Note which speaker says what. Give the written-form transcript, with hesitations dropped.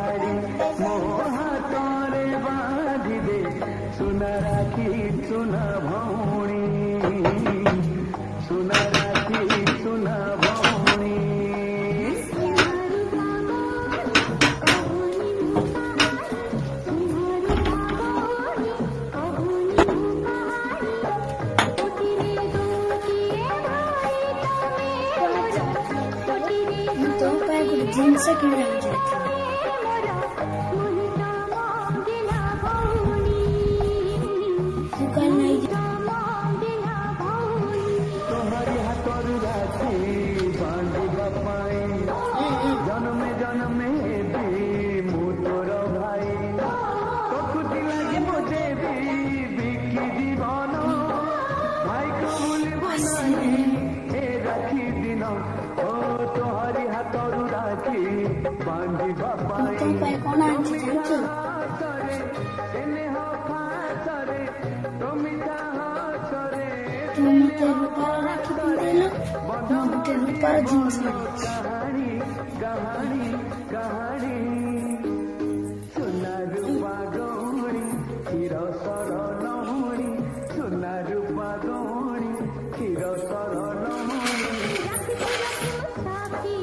Speaker 1: ଶାଢ଼ୀ ମୋ ହାତରେ ବାନ୍ଧିବେ ସୁନା ରାକ୍ଷୀ ସୁନା ଭଉଣୀ ସୁନା ରାକ୍ଷୀ ସୁନା ଭଉଣୀ।
Speaker 2: तो जिनस किने दुकान नहीं
Speaker 1: तुम्हारी हाथर राखी बांधिबा पाई जन्मे जन्मे भी मु तोर भाई प्रकृति लगे मुझे भी बिकी जीवन भाई को भूलिबो नहीं ए राखी दिन ओ तोहरी हाथर राखी बांधिबा पाई
Speaker 2: तो पे कोन आंटी जानछु तुम मते रूपार राखी पिंदेलो मो गुटे रूपार जीन्स
Speaker 1: कहानी कहानी कहानी सुना रूपा गौरी क्षीर सर नहुरी सुना रूपा गौरी क्षीर सर
Speaker 3: राखी